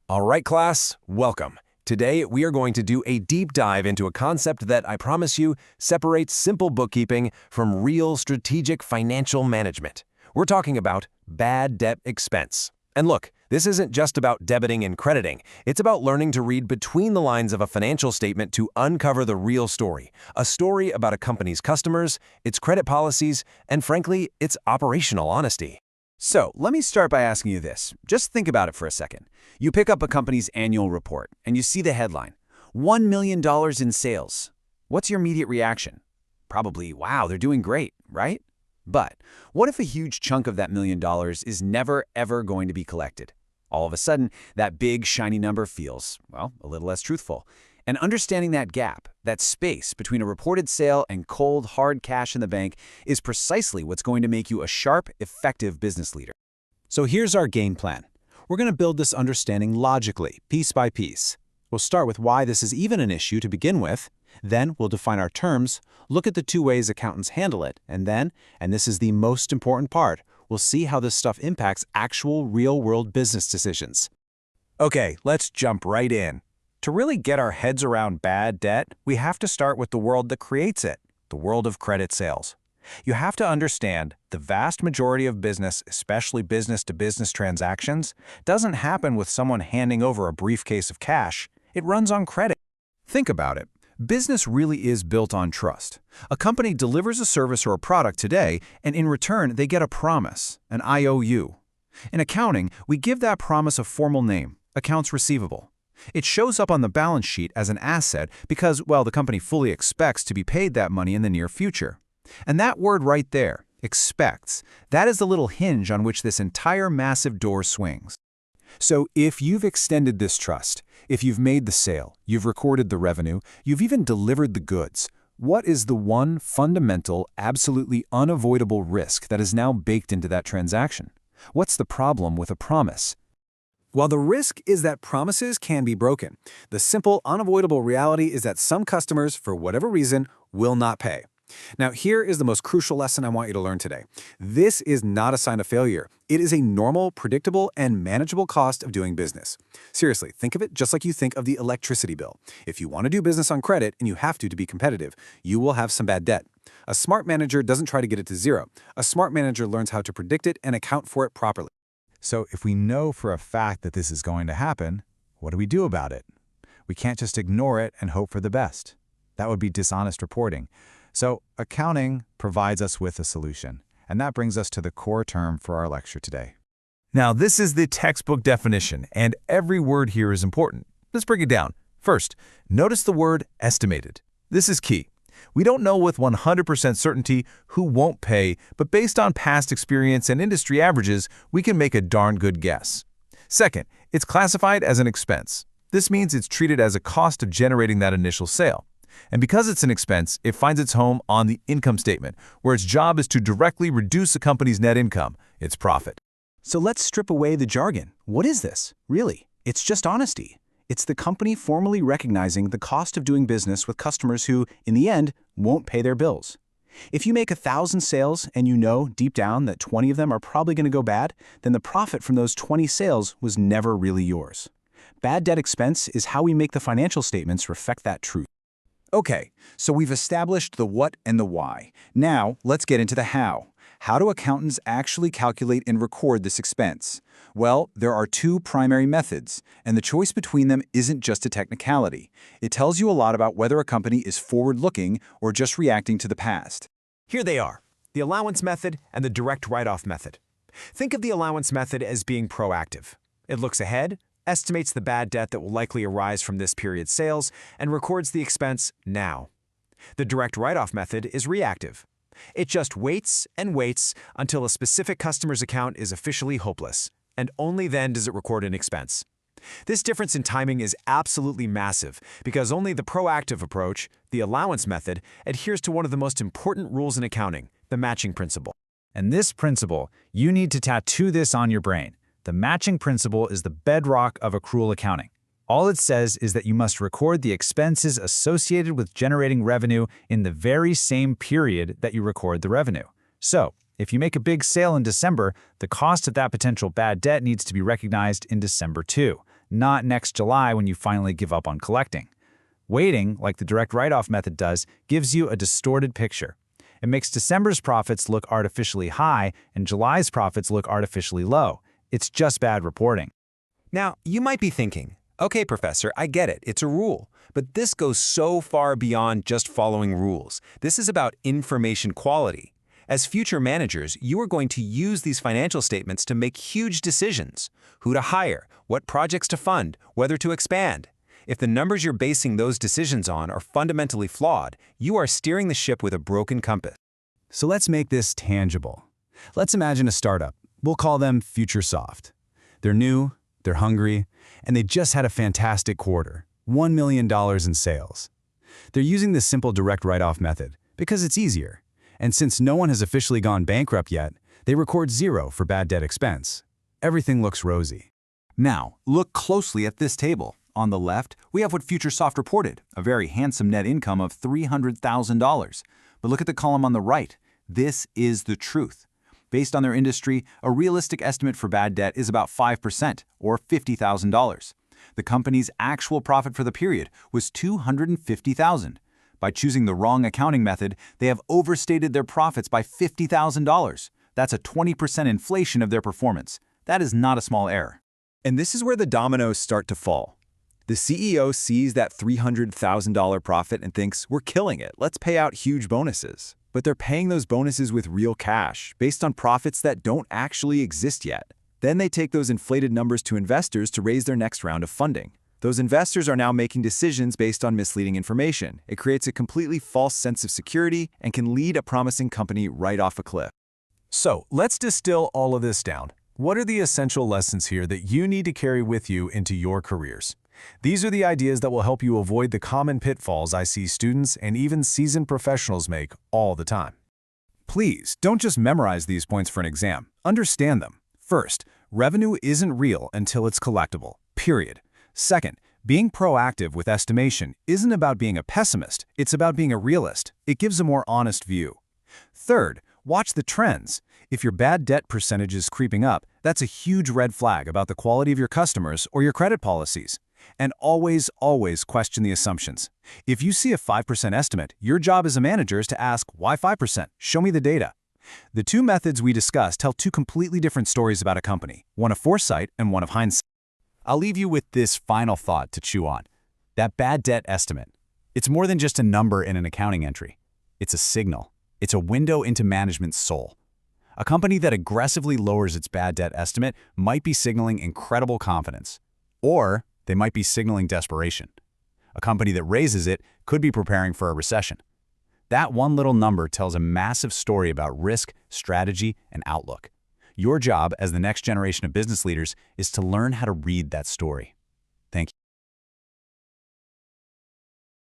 All right, class, welcome. Today, we are going to do a deep dive into a concept that I promise you separates simple bookkeeping from real strategic financial management. We're talking about bad debt expense. And look, this isn't just about debiting and crediting. It's about learning to read between the lines of a financial statement to uncover the real story. A story about a company's customers, its credit policies, and frankly, its operational honesty. So, let me start by asking you this. Just think about it for a second. You pick up a company's annual report, and you see the headline, $1 million in sales. What's your immediate reaction? Probably, wow, they're doing great, right? But what if a huge chunk of that $1 million is never, ever going to be collected? All of a sudden, that big, shiny number feels, well, a little less truthful. And understanding that gap, that space between a reported sale and cold, hard cash in the bank is precisely what's going to make you a sharp, effective business leader. So here's our game plan. We're going to build this understanding logically, piece by piece. We'll start with why this is even an issue to begin with. Then we'll define our terms, look at the two ways accountants handle it, and then, and this is the most important part, we'll see how this stuff impacts actual real-world business decisions. Okay, let's jump right in. To really get our heads around bad debt, we have to start with the world that creates it, the world of credit sales. You have to understand the vast majority of business, especially business-to-business transactions, doesn't happen with someone handing over a briefcase of cash. It runs on credit. Think about it. Business really is built on trust. A company delivers a service or a product today, and in return, they get a promise, an IOU. In accounting, we give that promise a formal name, accounts receivable. It shows up on the balance sheet as an asset because, well, the company fully expects to be paid that money in the near future. And that word right there, expects, that is the little hinge on which this entire massive door swings. So if you've extended this trust, if you've made the sale, you've recorded the revenue, you've even delivered the goods, what is the one fundamental, absolutely unavoidable risk that is now baked into that transaction? What's the problem with a promise? While the risk is that promises can be broken, the simple, unavoidable reality is that some customers, for whatever reason, will not pay. Now, here is the most crucial lesson I want you to learn today. This is not a sign of failure. It is a normal, predictable, and manageable cost of doing business. Seriously, think of it just like you think of the electricity bill. If you want to do business on credit, and you have to be competitive, you will have some bad debt. A smart manager doesn't try to get it to zero. A smart manager learns how to predict it and account for it properly. So if we know for a fact that this is going to happen, what do we do about it? We can't just ignore it and hope for the best. That would be dishonest reporting. So accounting provides us with a solution, and that brings us to the core term for our lecture today. Now, this is the textbook definition, and every word here is important. Let's break it down. First, notice the word estimated. This is key. We don't know with 100% certainty who won't pay, but based on past experience and industry averages, we can make a darn good guess. Second, it's classified as an expense. This means it's treated as a cost of generating that initial sale. And because it's an expense, it finds its home on the income statement, where its job is to directly reduce a company's net income, its profit. So let's strip away the jargon. What is this? Really, it's just honesty. It's the company formally recognizing the cost of doing business with customers who, in the end, won't pay their bills. If you make 1,000 sales and you know deep down that 20 of them are probably going to go bad, then the profit from those 20 sales was never really yours. Bad debt expense is how we make the financial statements reflect that truth. Okay, so we've established the what and the why. Now, let's get into the how. How do accountants actually calculate and record this expense? Well, there are two primary methods, and the choice between them isn't just a technicality. It tells you a lot about whether a company is forward-looking or just reacting to the past. Here they are, the allowance method and the direct write-off method. Think of the allowance method as being proactive. It looks ahead, estimates the bad debt that will likely arise from this period's sales, and records the expense now. The direct write-off method is reactive. It just waits and waits until a specific customer's account is officially hopeless, and only then does it record an expense. This difference in timing is absolutely massive because only the proactive approach, the allowance method, adheres to one of the most important rules in accounting, the matching principle. And this principle, you need to tattoo this on your brain. The matching principle is the bedrock of accrual accounting. All it says is that you must record the expenses associated with generating revenue in the very same period that you record the revenue. So, if you make a big sale in December, the cost of that potential bad debt needs to be recognized in December too, not next July when you finally give up on collecting. Waiting, like the direct write-off method does, gives you a distorted picture. It makes December's profits look artificially high and July's profits look artificially low. It's just bad reporting. Now, you might be thinking, okay, Professor, I get it, it's a rule. But this goes so far beyond just following rules. This is about information quality. As future managers, you are going to use these financial statements to make huge decisions. Who to hire, what projects to fund, whether to expand. If the numbers you're basing those decisions on are fundamentally flawed, you are steering the ship with a broken compass. So let's make this tangible. Let's imagine a startup. We'll call them FutureSoft. They're new, they're hungry, and they just had a fantastic quarter, $1 million in sales. They're using this simple direct write-off method because it's easier. And since no one has officially gone bankrupt yet, they record 0 for bad debt expense. Everything looks rosy. Now, look closely at this table. On the left, we have what FutureSoft reported, a very handsome net income of $300,000. But look at the column on the right. This is the truth. Based on their industry, a realistic estimate for bad debt is about 5%, or $50,000. The company's actual profit for the period was $250,000. By choosing the wrong accounting method, they have overstated their profits by $50,000. That's a 20% inflation of their performance. That is not a small error. And this is where the dominoes start to fall. The CEO sees that $300,000 profit and thinks, we're killing it, let's pay out huge bonuses. But they're paying those bonuses with real cash, based on profits that don't actually exist yet. Then they take those inflated numbers to investors to raise their next round of funding. Those investors are now making decisions based on misleading information. It creates a completely false sense of security and can lead a promising company right off a cliff. So let's distill all of this down. What are the essential lessons here that you need to carry with you into your careers? These are the ideas that will help you avoid the common pitfalls I see students and even seasoned professionals make all the time. Please don't just memorize these points for an exam. Understand them. First, revenue isn't real until it's collectible, period. Second, being proactive with estimation isn't about being a pessimist, it's about being a realist. It gives a more honest view. Third, watch the trends. If your bad debt percentage is creeping up, that's a huge red flag about the quality of your customers or your credit policies. And always, always question the assumptions. If you see a 5% estimate, your job as a manager is to ask, why 5%? Show me the data. The two methods we discussed tell two completely different stories about a company, one of foresight and one of hindsight. I'll leave you with this final thought to chew on. That bad debt estimate. It's more than just a number in an accounting entry. It's a signal. It's a window into management's soul. A company that aggressively lowers its bad debt estimate might be signaling incredible confidence. Or they might be signaling desperation. A company that raises it could be preparing for a recession. That one little number tells a massive story about risk, strategy, and outlook. Your job as the next generation of business leaders is to learn how to read that story. Thank you.